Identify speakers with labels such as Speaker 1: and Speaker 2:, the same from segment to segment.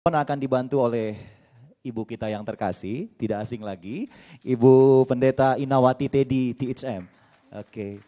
Speaker 1: Akan dibantu oleh ibu kita yang terkasih, tidak asing lagi, Ibu Pendeta Inawati Teddy THM. Oke.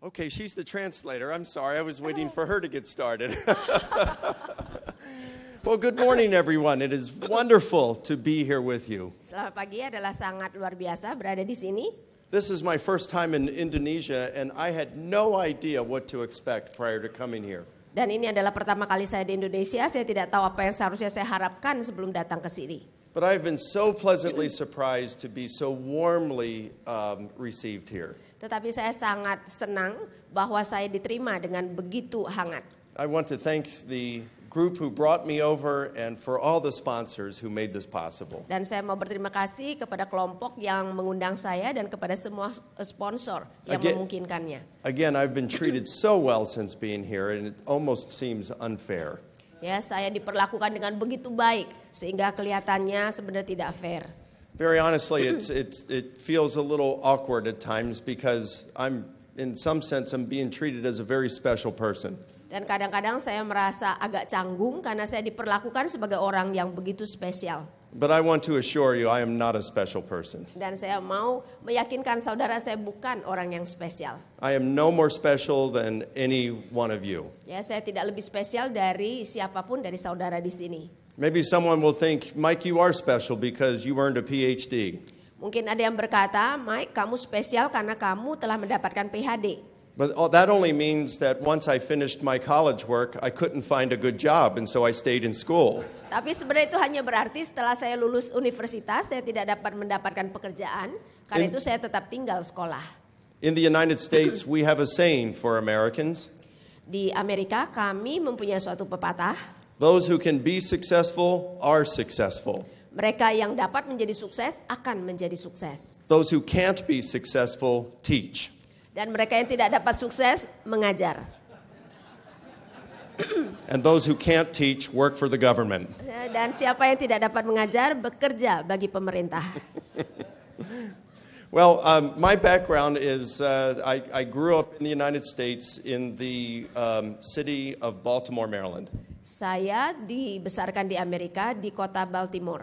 Speaker 2: Okay, she's the translator. I'm sorry, I was waiting for her to get started. Well, good morning, everyone. It is wonderful to be here with you.
Speaker 3: Selamat pagi, adalah sangat luar biasa berada di sini.
Speaker 2: This is my first time in Indonesia, and I had no idea what to expect prior to coming here.
Speaker 3: Dan ini adalah pertama kali saya di Indonesia. Saya tidak tahu apa yang seharusnya saya harapkan sebelum datang ke sini.
Speaker 2: But I've been so pleasantly surprised to be so warmly received here.
Speaker 3: Tetapi saya sangat senang bahwa saya diterima dengan begitu hangat.
Speaker 2: I want to thank the group who brought me over and for all the sponsors who made this possible.
Speaker 3: Dan saya mau berterima kasih kepada kelompok yang mengundang saya dan kepada semua sponsor yang memungkinkannya.
Speaker 2: Again, I've been treated so well since being here, and it almost seems unfair.
Speaker 3: Ya, saya diperlakukan dengan begitu baik sehingga kelihatannya sebenarnya tidak fair.
Speaker 2: Very honestly, it feels a little awkward at times because in some sense, I'm being treated as a very special person.
Speaker 3: Dan kadang-kadang saya merasa agak canggung karena saya diperlakukan sebagai orang yang begitu spesial.
Speaker 2: But I want to assure you, I am not a special person.
Speaker 3: Dan saya mau meyakinkan saudara saya bukan orang yang spesial.
Speaker 2: I am no more special than any one of you.
Speaker 3: Ya, saya tidak lebih spesial dari siapapun dari saudara di sini.
Speaker 2: Maybe someone will think, Mike, you are special because you earned a PhD.
Speaker 3: Mungkin ada yang berkata, Mike, kamu spesial karena kamu telah mendapatkan PhD.
Speaker 2: But that only means that once I finished my college work, I couldn't find a good job, and so I stayed in school.
Speaker 3: Tapi sebenarnya itu hanya berarti setelah saya lulus universitas, saya tidak dapat mendapatkan pekerjaan, karena itu saya tetap tinggal sekolah.
Speaker 2: In the United States, we have a saying for Americans.
Speaker 3: Di Amerika, kami mempunyai suatu pepatah.
Speaker 2: Those who can be successful are successful.
Speaker 3: Mereka yang dapat menjadi sukses akan menjadi sukses.
Speaker 2: Those who can't be successful teach.
Speaker 3: Dan mereka yang tidak dapat sukses mengajar.
Speaker 2: And those who can't teach work for the government.
Speaker 3: Dan siapa yang tidak dapat mengajar bekerja bagi pemerintah.
Speaker 2: Well, my background is I grew up in the United States in the city of Baltimore, Maryland.
Speaker 3: Saya dibesarkan di Amerika di kota Baltimore.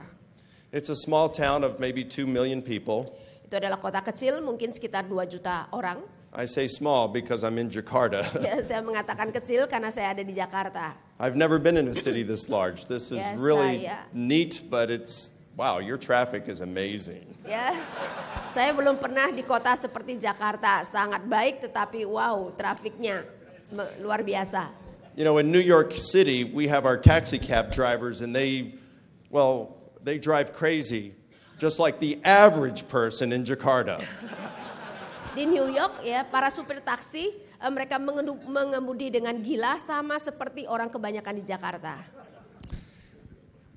Speaker 2: It's a small town of maybe 2 million people.
Speaker 3: Itu adalah kota kecil, mungkin sekitar 2 juta orang.
Speaker 2: I say small because I'm in Jakarta.
Speaker 3: Ya, saya mengatakan kecil karena saya ada di Jakarta.
Speaker 2: I've never been in a city this large. This is really neat, but wow, your traffic is amazing.
Speaker 3: Ya, saya belum pernah di kota seperti Jakarta. Sangat baik, tetapi wow, trafiknya luar biasa.
Speaker 2: You know, in New York City, we have our taxi cab drivers, and they drive crazy, just like the average person in Jakarta.
Speaker 3: Di New York, ya, para supir taksi, mereka mengemudi dengan gila sama seperti orang kebanyakan di Jakarta.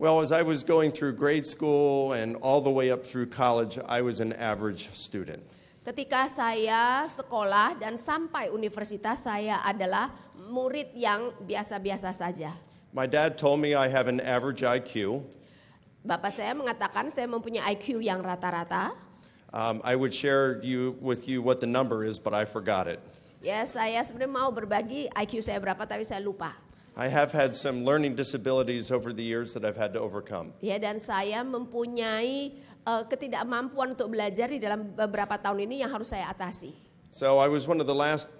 Speaker 2: Well, as I was going through grade school and all the way up through college, I was an average student.
Speaker 3: Ketika saya sekolah dan sampai universitas, saya adalah murid yang biasa-biasa saja.
Speaker 2: My dad told me I have an average IQ.
Speaker 3: Bapak saya mengatakan saya mempunyai IQ yang rata-rata.
Speaker 2: I would share with you what the number is, but I forgot it.
Speaker 3: Ya, saya sebenarnya mau berbagi IQ saya berapa tapi saya lupa.
Speaker 2: I have had some learning disabilities over the years that I've had to overcome.
Speaker 3: Ya, dan saya mempunyai ketidakmampuan untuk belajar di dalam beberapa tahun ini yang harus saya atasi.
Speaker 2: So I was one of the last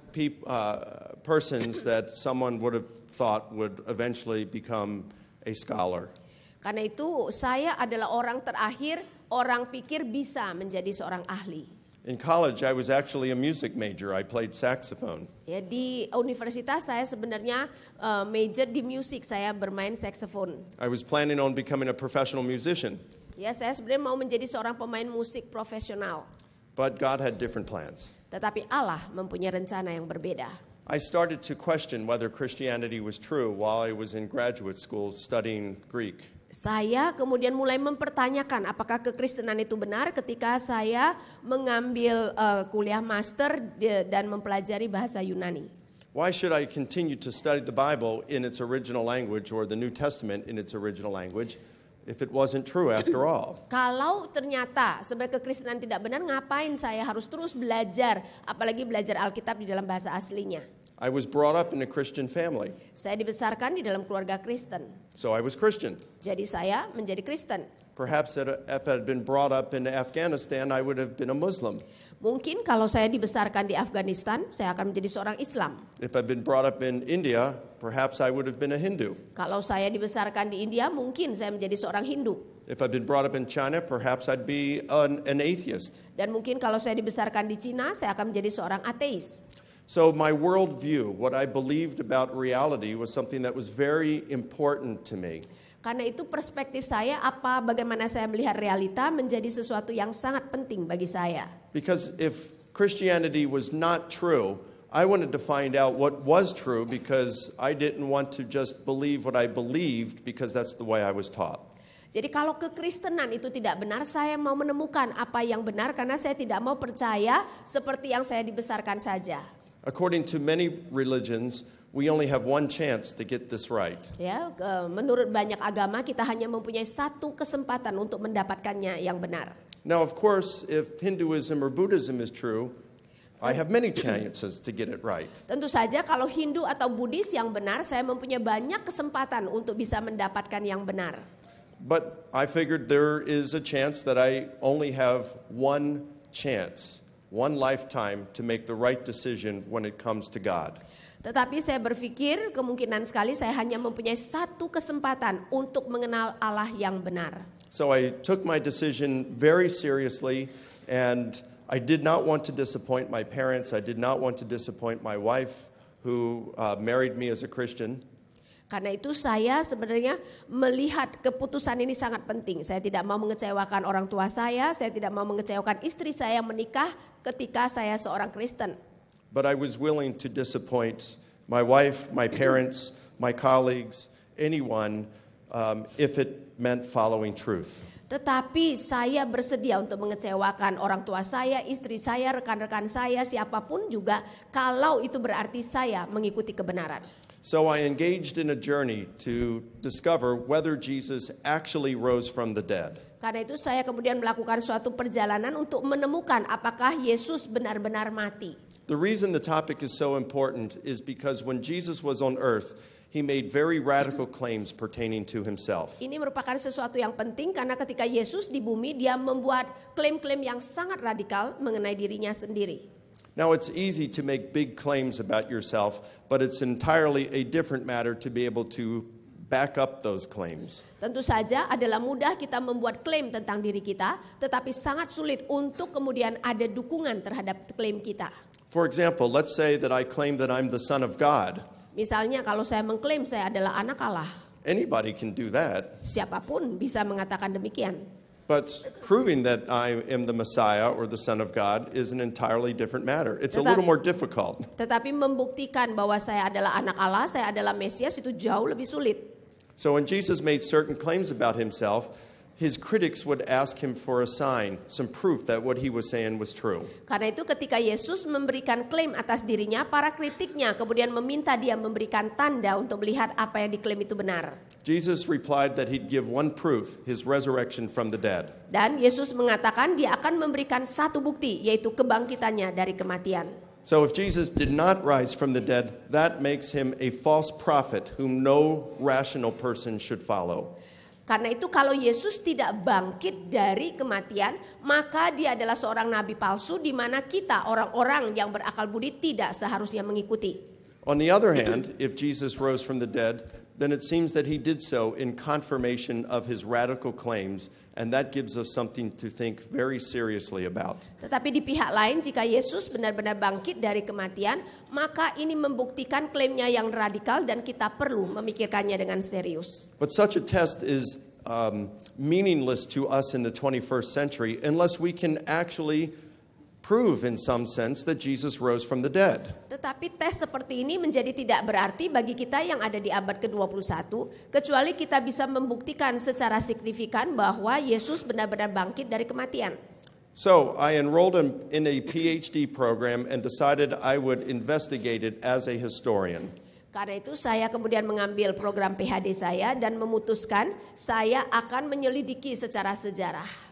Speaker 2: persons that someone would have thought would eventually become a scholar.
Speaker 3: Karena itu saya adalah orang terakhir orang pikir bisa menjadi seorang ahli.
Speaker 2: In college, I was actually a music major. I played saxophone.
Speaker 3: Ya, di universitas saya sebenarnya major di musik, saya bermain saxophone.
Speaker 2: I was planning on becoming a professional musician,
Speaker 3: Ya, saya sebenarnya mau menjadi seorang pemain musik profesional.
Speaker 2: but God had different plans.
Speaker 3: Tetapi Allah mempunyai rencana yang berbeda.
Speaker 2: I started to question whether Christianity was true while I was in graduate school studying Greek.
Speaker 3: Saya kemudian mulai mempertanyakan apakah kekristenan itu benar ketika saya mengambil kuliah master dan mempelajari bahasa Yunani.
Speaker 2: Why should I continue to study the Bible in its original language or the New Testament in its original language if it wasn't true after all?
Speaker 3: Kalau ternyata sebagai kekristenan tidak benar, ngapain saya harus terus belajar, apalagi belajar Alkitab di dalam bahasa aslinya?
Speaker 2: I was brought up in a Christian family,
Speaker 3: Saya dibesarkan di dalam keluarga Kristen,
Speaker 2: so I was Christian.
Speaker 3: jadi saya menjadi Kristen.
Speaker 2: Perhaps if I had been brought up in Afghanistan, I would have been a Muslim.
Speaker 3: Mungkin kalau saya dibesarkan di Afghanistan, saya akan menjadi seorang Islam.
Speaker 2: If I'd been brought up in India, perhaps I would have been a Hindu.
Speaker 3: Kalau saya dibesarkan di India, mungkin saya menjadi seorang Hindu.
Speaker 2: If I'd been brought up in China, perhaps I'd be an atheist.
Speaker 3: Dan mungkin kalau saya dibesarkan di Cina, saya akan menjadi seorang ateis.
Speaker 2: So my worldview, what I believed about reality, was something that was very important to me.
Speaker 3: Karena itu perspektif saya, bagaimana saya melihat realita menjadi sesuatu yang sangat penting bagi saya.
Speaker 2: Because if Christianity was not true, I wanted to find out what was true because I didn't want to just believe what I believed because that's the way I was taught.
Speaker 3: Jadi kalau kekristenan itu tidak benar, saya mau menemukan apa yang benar karena saya tidak mau percaya seperti yang saya dibesarkan saja.
Speaker 2: According to many religions, we only have one chance to get this right.
Speaker 3: Ya, menurut banyak agama kita hanya mempunyai satu kesempatan untuk mendapatkannya yang benar.
Speaker 2: Now, of course, if Hinduism or Buddhism is true, I have many chances to get it right.
Speaker 3: Tentu saja kalau Hindu atau Buddhis yang benar, saya mempunyai banyak kesempatan untuk bisa mendapatkan yang benar.
Speaker 2: But I figured there is a chance that I only have one chance, one lifetime to make the right decision when it comes to God.
Speaker 3: Tetapi saya berpikir kemungkinan sekali saya hanya mempunyai satu kesempatan untuk mengenal Allah yang benar.
Speaker 2: So I took my decision very seriously, and I did not want to disappoint my parents. I did not want to disappoint my wife, who married me as a Christian.
Speaker 3: Karena itu saya sebenarnya melihat keputusan ini sangat penting. Saya tidak mau mengecewakan orang tua saya tidak mau mengecewakan istri saya yang menikah ketika saya seorang Kristen.
Speaker 2: But I was willing to disappoint my wife, my parents, my colleagues, anyone, if it meant following truth.
Speaker 3: Tetapi saya bersedia untuk mengecewakan orang tua saya, istri saya, rekan-rekan saya, siapapun juga kalau itu berarti saya mengikuti kebenaran.
Speaker 2: So I engaged in a journey to discover whether Jesus actually rose from the dead.
Speaker 3: Karena itu saya kemudian melakukan suatu perjalanan untuk menemukan apakah Yesus benar-benar mati.
Speaker 2: The reason the topic is so important is because when Jesus was on earth, he made very radical claims pertaining to himself.
Speaker 3: Ini merupakan sesuatu yang penting karena ketika Yesus di bumi, dia membuat klaim-klaim yang sangat radikal mengenai dirinya sendiri.
Speaker 2: Now, it's easy to make big claims about yourself, but it's entirely a different matter to be able to back up those claims.
Speaker 3: Tentu saja adalah mudah kita membuat klaim tentang diri kita, tetapi sangat sulit untuk kemudian ada dukungan terhadap klaim kita.
Speaker 2: For example, let's say that I claim that I'm the Son of God.
Speaker 3: Misalnya kalau saya mengklaim saya adalah anak Allah,
Speaker 2: Anybody can do that.
Speaker 3: siapapun bisa mengatakan demikian.
Speaker 2: But proving that I am the Messiah or the Son of God is an entirely different matter. It's a little more difficult.
Speaker 3: Tetapi membuktikan bahwa saya adalah anak Allah, saya adalah Mesias itu jauh lebih sulit.
Speaker 2: So when Jesus made certain claims about himself, his critics would ask him for a sign, some proof that what he was saying was true.
Speaker 3: Karena itu ketika Yesus memberikan klaim atas dirinya, para kritiknya kemudian meminta dia memberikan tanda untuk melihat apa yang diklaim itu benar.
Speaker 2: Jesus replied that he'd give one proof, his resurrection from the dead.
Speaker 3: Dan Yesus mengatakan dia akan memberikan satu bukti, yaitu kebangkitannya dari kematian.
Speaker 2: So if Jesus did not rise from the dead, that makes him a false prophet whom no rational person should follow.
Speaker 3: Karena itu kalau Yesus tidak bangkit dari kematian, maka dia adalah seorang nabi palsu di mana kita orang-orang yang berakal budi tidak seharusnya mengikuti.
Speaker 2: On the other hand, if Jesus rose from the dead, then it seems that he did so in confirmation of his radical claims, and that gives us something to think very seriously about.
Speaker 3: Tetapi di pihak lain, jika Yesus benar-benar bangkit dari kematian, maka ini membuktikan klaimnya yang radikal dan kita perlu memikirkannya dengan serius.
Speaker 2: But such a test is meaningless to us in the 21st century unless we can actually prove in some sense that Jesus rose from the dead.
Speaker 3: Tetapi tes seperti ini menjadi tidak berarti bagi kita yang ada di abad ke-21 kecuali kita bisa membuktikan secara signifikan bahwa Yesus benar-benar bangkit dari kematian.
Speaker 2: So I enrolled in a PhD program and decided I would investigate it as a historian.
Speaker 3: Karena itu saya kemudian mengambil program PhD saya dan memutuskan saya akan menyelidiki secara sejarah.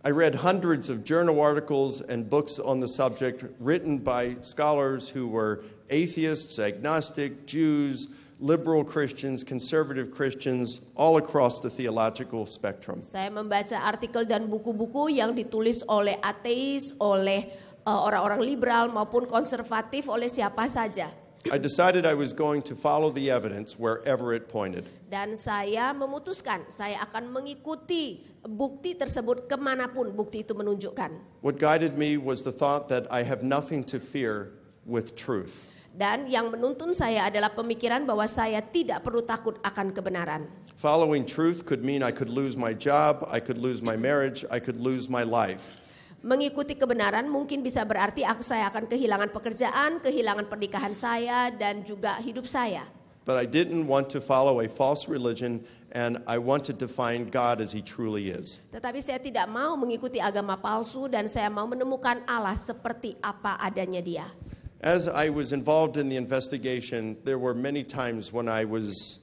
Speaker 2: I read hundreds of journal articles and books on the subject written by scholars who were atheists, agnostic, Jews, liberal Christians, conservative Christians, all across the theological spectrum.
Speaker 3: Saya membaca artikel dan buku-buku yang ditulis oleh ateis, oleh orang-orang liberal maupun konservatif, oleh siapa saja.
Speaker 2: I decided I was going to follow the evidence wherever it pointed.
Speaker 3: Dan saya memutuskan saya akan mengikuti bukti tersebut kemanapun bukti itu menunjukkan.
Speaker 2: What guided me was the thought that I have nothing to fear with truth.
Speaker 3: Dan yang menuntun saya adalah pemikiran bahwa saya tidak perlu takut akan kebenaran.
Speaker 2: Following truth could mean I could lose my job, I could lose my marriage, I could lose my life.
Speaker 3: Mengikuti kebenaran mungkin bisa berarti saya akan kehilangan pekerjaan, kehilangan pernikahan saya, dan juga hidup saya.
Speaker 2: But I didn't want to follow a false religion, and I wanted to find God as He truly is.
Speaker 3: Tetapi saya tidak mau mengikuti agama palsu dan saya mau menemukan Allah seperti apa adanya Dia.
Speaker 2: As I was involved in the investigation, there were many times when I was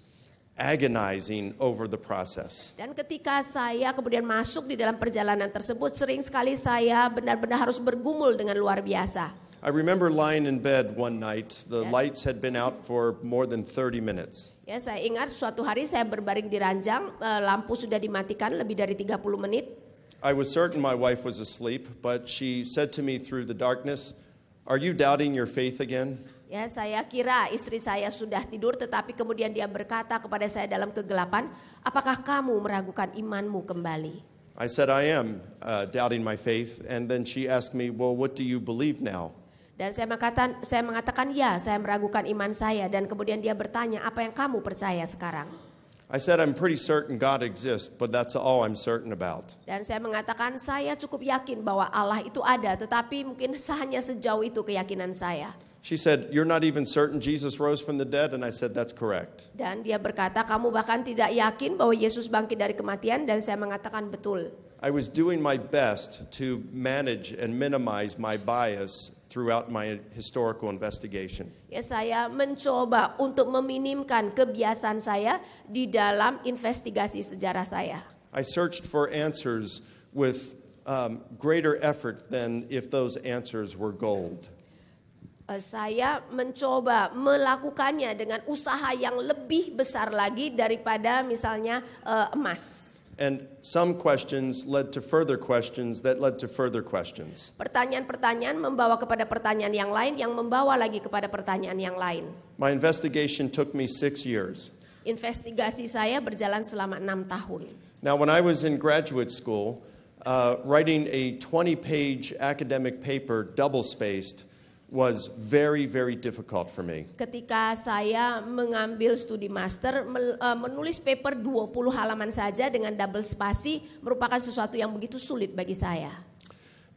Speaker 2: agonizing over the process.
Speaker 3: Dan ketika saya kemudian masuk di dalam perjalanan tersebut, sering sekali saya benar-benar harus bergumul dengan luar biasa.
Speaker 2: I remember lying in bed one night. The lights had been out for more than 30 minutes.
Speaker 3: Ya, saya ingat suatu hari saya berbaring di ranjang, lampu sudah dimatikan lebih dari 30 menit.
Speaker 2: I was certain my wife was asleep, but she said to me through the darkness, "Are you doubting your faith again?"
Speaker 3: Ya, saya kira istri saya sudah tidur, tetapi kemudian dia berkata kepada saya dalam kegelapan, apakah kamu meragukan imanmu kembali?
Speaker 2: I said, I am doubting my faith. And then she asked me, well, what do you believe now?
Speaker 3: Dan saya mengatakan ya, saya meragukan iman saya. Dan kemudian dia bertanya, apa yang kamu percaya sekarang?
Speaker 2: I said, I'm pretty certain God exists, but that's all I'm certain about.
Speaker 3: Dan saya mengatakan, saya cukup yakin bahwa Allah itu ada, tetapi mungkin hanya sejauh itu keyakinan saya.
Speaker 2: She said, you're not even certain Jesus rose from the dead? And I said, that's correct.
Speaker 3: Dan dia berkata, kamu bahkan tidak yakin bahwa Yesus bangkit dari kematian? Dan saya mengatakan, betul.
Speaker 2: I was doing my best to manage and minimize my bias throughout my historical investigation.
Speaker 3: Ya, saya mencoba untuk meminimkan kebiasaan saya di dalam investigasi sejarah saya.
Speaker 2: I searched for answers with greater effort than if those answers were gold.
Speaker 3: Saya mencoba melakukannya dengan usaha yang lebih besar lagi daripada misalnya emas.
Speaker 2: And some questions led to further questions that led to further questions.
Speaker 3: Pertanyaan-pertanyaan membawa kepada pertanyaan yang lain yang membawa lagi kepada pertanyaan yang lain.
Speaker 2: My investigation took me 6 years.
Speaker 3: Investigasi saya berjalan selama 6 tahun.
Speaker 2: Now, when I was in graduate school, writing a 20-page academic paper double-spaced was very, very difficult for me.
Speaker 3: Ketika saya mengambil studi master, menulis paper 20 halaman saja dengan double spasi merupakan sesuatu yang begitu sulit bagi saya.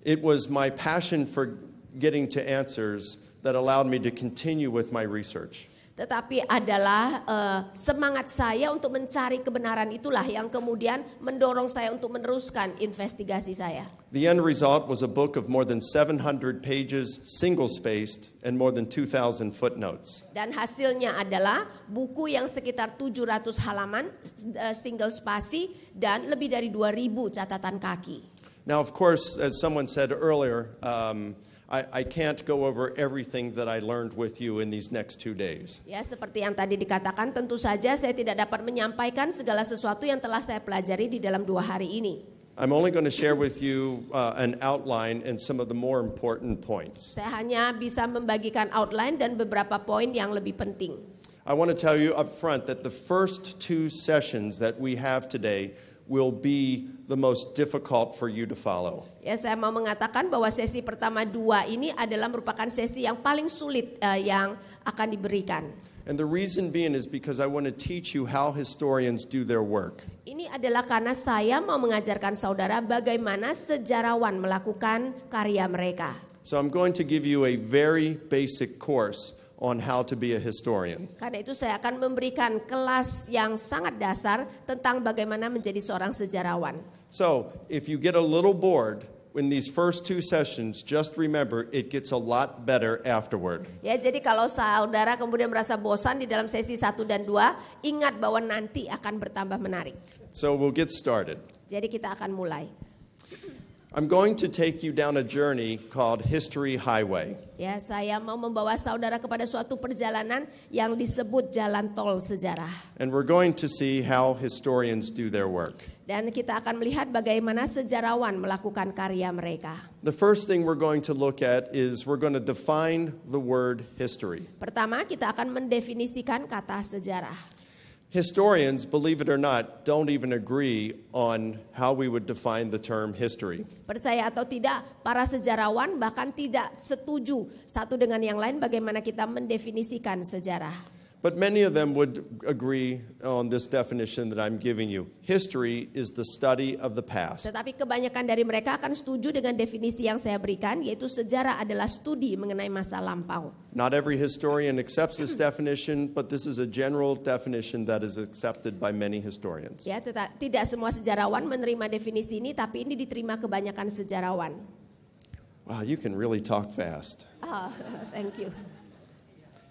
Speaker 2: It was my passion for getting to answers that allowed me to continue with my research.
Speaker 3: Tetapi adalah semangat saya untuk mencari kebenaran itulah yang kemudian mendorong saya untuk meneruskan investigasi saya.
Speaker 2: The end result was a book of more than 700 pages, single-spaced, and more than 2,000 footnotes.
Speaker 3: Dan hasilnya adalah buku yang sekitar 700 halaman, single spasi, dan lebih dari 2.000 catatan kaki.
Speaker 2: Now, of course, as someone said earlier, I can't go over everything that I learned with you in these next 2 days.
Speaker 3: Ya, seperti yang tadi dikatakan, tentu saja saya tidak dapat menyampaikan segala sesuatu yang telah saya pelajari di dalam 2 hari ini.
Speaker 2: I'm only going to share with you an outline and some of the more important points.
Speaker 3: Saya hanya bisa membagikan outline dan beberapa poin yang lebih penting.
Speaker 2: I want to tell you up front that the first 2 sessions that we have today will be the most difficult for you to follow.
Speaker 3: Ya, saya mau mengatakan bahwa sesi pertama 2 ini adalah merupakan sesi yang paling sulit yang akan diberikan.
Speaker 2: And the reason being is because I want to teach you how historians do their work.
Speaker 3: Ini adalah karena saya mau mengajarkan saudara bagaimana sejarawan melakukan karya mereka.
Speaker 2: So I'm going to give you a very basic course on how to be a historian.
Speaker 3: Karena itu saya akan memberikan kelas yang sangat dasar tentang bagaimana menjadi seorang sejarawan.
Speaker 2: So if you get a little bored in these first 2 sessions, just remember it gets a lot better afterward.
Speaker 3: Ya, jadi kalau saudara kemudian merasa bosan di dalam sesi 1 dan 2, ingat bahwa nanti akan bertambah menarik.
Speaker 2: So we'll get started.
Speaker 3: Jadi kita akan mulai.
Speaker 2: I'm going to take you down a journey called History Highway.
Speaker 3: Ya, saya mau membawa saudara kepada suatu perjalanan yang disebut jalan tol sejarah.
Speaker 2: And we're going to see how historians do their work.
Speaker 3: Dan kita akan melihat bagaimana sejarawan melakukan karya mereka.
Speaker 2: The first thing we're going to look at is we're going to define the word history.
Speaker 3: Pertama, kita akan mendefinisikan kata sejarah.
Speaker 2: Historians, believe it or not, don't even agree on how we would define the term history.
Speaker 3: Percaya atau tidak, para sejarawan bahkan tidak setuju satu dengan yang lain bagaimana kita mendefinisikan sejarah.
Speaker 2: But many of them would agree on this definition that I'm giving you. History is the study of the past.
Speaker 3: Tetapi kebanyakan dari mereka akan setuju dengan definisi yang saya berikan, yaitu sejarah adalah studi mengenai masa lampau.
Speaker 2: Not every historian accepts this definition, but this is a general definition that is accepted by many historians.
Speaker 3: Ya, tidak semua sejarawan menerima definisi ini, tapi ini diterima kebanyakan sejarawan.
Speaker 2: Wow, you can really talk fast.
Speaker 3: Thank you.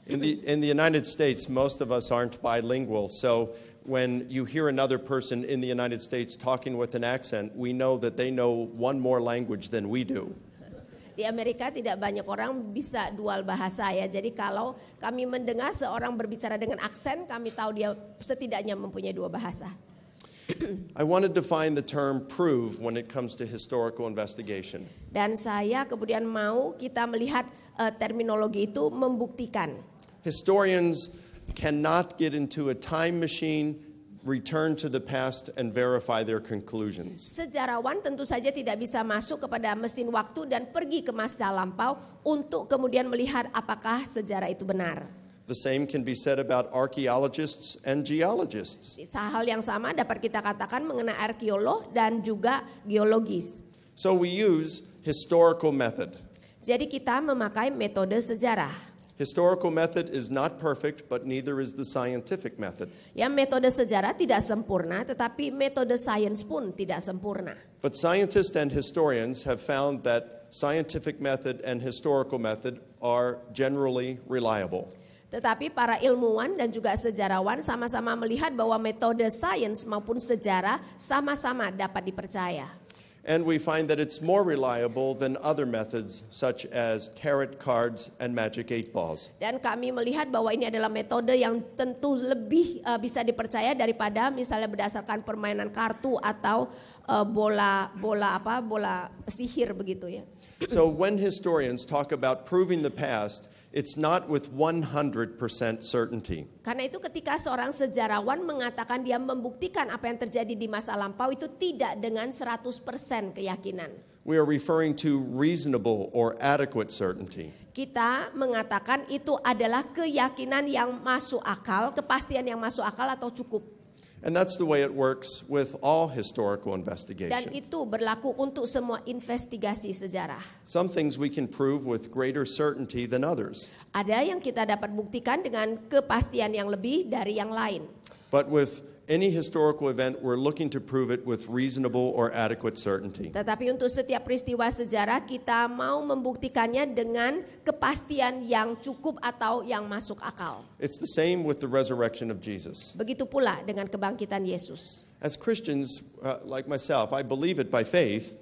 Speaker 2: In the United States, most of us aren't bilingual, so when you hear another person in the United States talking with an accent, we know that they know one more language than we do.
Speaker 3: Di Amerika tidak banyak orang bisa dual bahasa ya. Jadi kalau kami mendengar seorang berbicara dengan aksen, kami tahu dia setidaknya mempunyai 2 bahasa.
Speaker 2: I want to define the term prove when it comes to historical investigation.
Speaker 3: Dan saya kemudian mau kita melihat terminologi itu membuktikan.
Speaker 2: Historians cannot get into a time machine, return to the past, and verify their conclusions.
Speaker 3: Sejarawan tentu saja tidak bisa masuk kepada mesin waktu dan pergi ke masa lampau untuk kemudian melihat apakah sejarah itu benar.
Speaker 2: The same can be said about archaeologists and geologists.
Speaker 3: Hal yang sama dapat kita katakan mengenai arkeolog dan juga geologis.
Speaker 2: So we use historical method.
Speaker 3: Jadi kita memakai metode sejarah.
Speaker 2: Historical method is not perfect, but neither is the scientific method.
Speaker 3: Ya, metode sejarah tidak sempurna, tetapi metode sains pun tidak sempurna.
Speaker 2: But scientists and historians have found that scientific method and historical method are generally reliable.
Speaker 3: Tetapi para ilmuwan dan juga sejarawan sama-sama melihat bahwa metode sains maupun sejarah sama-sama dapat dipercaya.
Speaker 2: And we find that it's more reliable than other methods such as tarot cards and magic 8 balls.
Speaker 3: Dan kami melihat bahwa ini adalah metode yang tentu lebih bisa dipercaya daripada misalnya berdasarkan permainan kartu atau bola sihir begitu ya.
Speaker 2: So when historians talk about proving the past, it's not with 100% certainty.
Speaker 3: Karena itu ketika seorang sejarawan mengatakan dia membuktikan apa yang terjadi di masa lampau itu tidak dengan 100% keyakinan.
Speaker 2: We are referring to reasonable or adequate certainty.
Speaker 3: Kita mengatakan itu adalah keyakinan yang masuk akal, kepastian yang masuk akal atau cukup.
Speaker 2: And that's the way it works with all historical
Speaker 3: Dan
Speaker 2: investigation.
Speaker 3: itu berlaku untuk semua investigasi sejarah.
Speaker 2: Some things we can prove with greater certainty than others.
Speaker 3: Ada yang kita dapat buktikan dengan kepastian yang lebih dari yang lain.
Speaker 2: But with any historical event, we're looking to prove it with reasonable or adequate certainty.
Speaker 3: Tetapi untuk setiap peristiwa sejarah kita mau membuktikannya dengan kepastian yang cukup atau yang masuk akal.
Speaker 2: It's the same with the resurrection of Jesus.
Speaker 3: Begitu pula dengan kebangkitan Yesus.
Speaker 2: As Christians, like myself, I believe it by faith.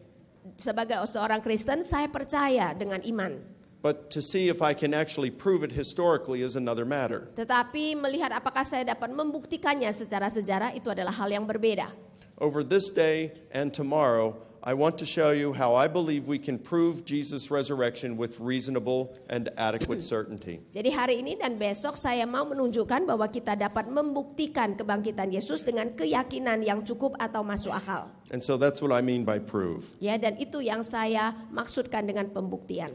Speaker 3: Sebagai seorang Kristen, saya percaya dengan iman.
Speaker 2: But to see if I can actually prove it historically is another matter.
Speaker 3: Tetapi melihat apakah saya dapat membuktikannya secara sejarah itu adalah hal yang berbeda.
Speaker 2: Over this day and tomorrow, I want to show you how I believe we can prove Jesus' resurrection with reasonable and adequate certainty.
Speaker 3: Jadi hari ini dan besok saya mau menunjukkan bahwa kita dapat membuktikan kebangkitan Yesus dengan keyakinan yang cukup atau masuk akal.
Speaker 2: And so that's what I mean by prove.
Speaker 3: Ya, dan itu yang saya maksudkan dengan pembuktian.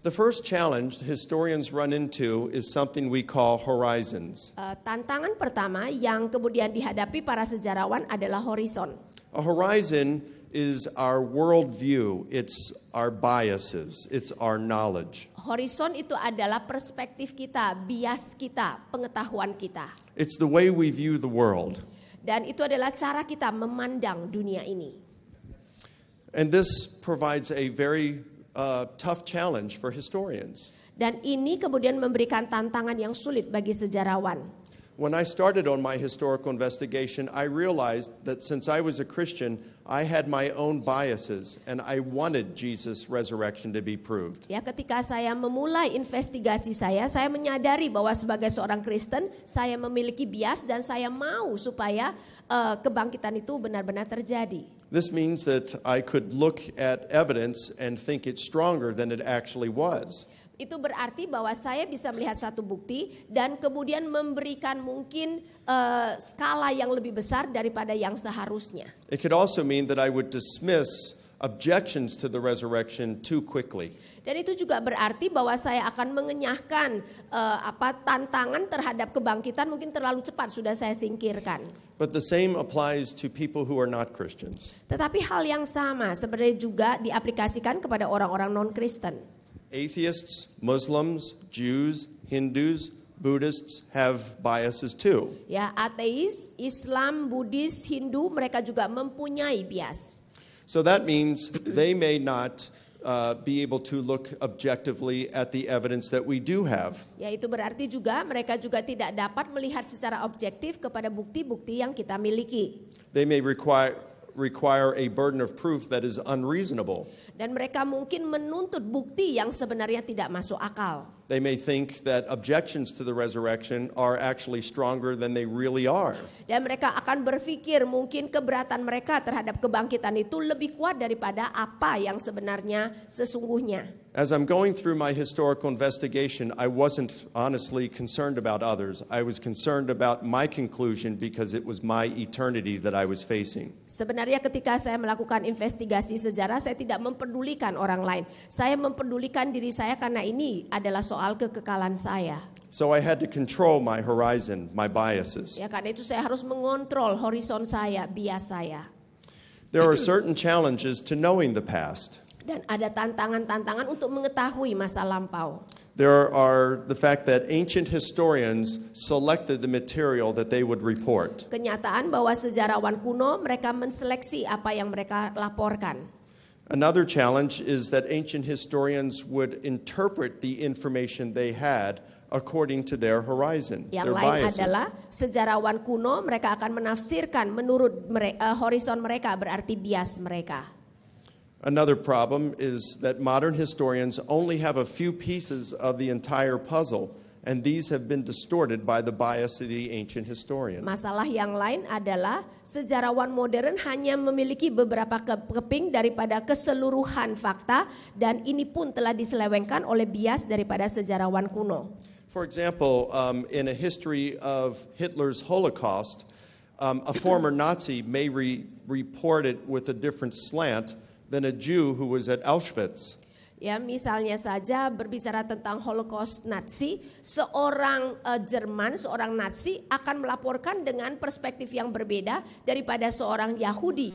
Speaker 2: The first challenge historians run into is something we call horizons.
Speaker 3: Tantangan pertama yang kemudian dihadapi para sejarawan adalah horizon.
Speaker 2: A horizon is our worldview, it's our biases, it's our knowledge.
Speaker 3: Horizon itu adalah perspektif kita, bias kita, pengetahuan kita.
Speaker 2: It's the way we view the world.
Speaker 3: Dan itu adalah cara kita memandang dunia ini.
Speaker 2: And this provides a very tough challenge for historians.
Speaker 3: Dan ini kemudian memberikan tantangan yang sulit bagi sejarawan.
Speaker 2: When I started on my historical investigation, I realized that since I was a Christian, I had my own biases and I wanted Jesus' resurrection to be proved.
Speaker 3: Ya, ketika saya memulai investigasi saya menyadari bahwa sebagai seorang Kristen, saya memiliki bias dan saya mau supaya kebangkitan itu benar-benar terjadi.
Speaker 2: This means that I could look at evidence and think it's stronger than it actually was.
Speaker 3: Itu berarti bahwa saya bisa melihat satu bukti dan kemudian memberikan mungkin skala yang lebih besar daripada yang seharusnya.
Speaker 2: It could also mean that I would dismiss objections to the resurrection too quickly.
Speaker 3: Dan itu juga berarti bahwa saya akan mengenyahkan tantangan terhadap kebangkitan mungkin terlalu cepat sudah saya singkirkan.
Speaker 2: But the same applies to people who are not Christians.
Speaker 3: Tetapi hal yang sama sebenarnya juga diaplikasikan kepada orang-orang non-Kristen.
Speaker 2: Atheists, Muslims, Jews, Hindus, Buddhists have biases too.
Speaker 3: Ya, ateis, Islam, Buddhis, Hindu mereka juga mempunyai bias.
Speaker 2: So that means they may not be able to look objectively at the evidence that we do have.
Speaker 3: Ya, itu berarti juga mereka juga tidak dapat melihat secara objektif kepada bukti-bukti yang kita miliki.
Speaker 2: They may require a burden of proof that is unreasonable.
Speaker 3: Dan mereka mungkin menuntut bukti yang sebenarnya tidak masuk akal.
Speaker 2: They may think that objections to the resurrection are actually stronger than they really are.
Speaker 3: Dan mereka akan berpikir mungkin keberatan mereka terhadap kebangkitan itu lebih kuat daripada apa yang sebenarnya sesungguhnya.
Speaker 2: As I'm going through my historical investigation, I wasn't honestly concerned about others. I was concerned about my conclusion because it was my eternity that I was facing.
Speaker 3: Sebenarnya ketika saya melakukan investigasi sejarah, saya tidak mempedulikan orang lain. Saya mempedulikan diri saya karena ini adalah soal kekekalan saya.
Speaker 2: So I had to control my horizon, my biases.
Speaker 3: Ya, karena itu saya harus mengontrol horizon saya, bias saya.
Speaker 2: There are certain challenges to knowing the past.
Speaker 3: Dan ada tantangan-tantangan untuk mengetahui masa lampau.
Speaker 2: There are the fact that ancient historians selected the material that they would report.
Speaker 3: Kenyataan bahwa sejarawan kuno mereka menseleksi apa yang mereka laporkan.
Speaker 2: Another challenge is that ancient historians would interpret the information they had according to their horizon,
Speaker 3: Yang
Speaker 2: their
Speaker 3: lain
Speaker 2: biases.
Speaker 3: adalah sejarawan kuno mereka akan menafsirkan menurut horizon mereka, berarti bias mereka.
Speaker 2: Another problem is that modern historians only have a few pieces of the entire puzzle, and these have been distorted by the bias of the ancient historian.
Speaker 3: Masalah yang lain adalah sejarawan modern hanya memiliki beberapa keping daripada keseluruhan fakta, dan ini pun telah diselewengkan oleh bias daripada sejarawan kuno.
Speaker 2: For example, in a history of Hitler's Holocaust, a former Nazi may report it with a different slant than a Jew who was at Auschwitz.
Speaker 3: Ya, misalnya saja berbicara tentang Holocaust Nazi, seorang Jerman, seorang Nazi akan melaporkan dengan perspektif yang berbeda daripada seorang Yahudi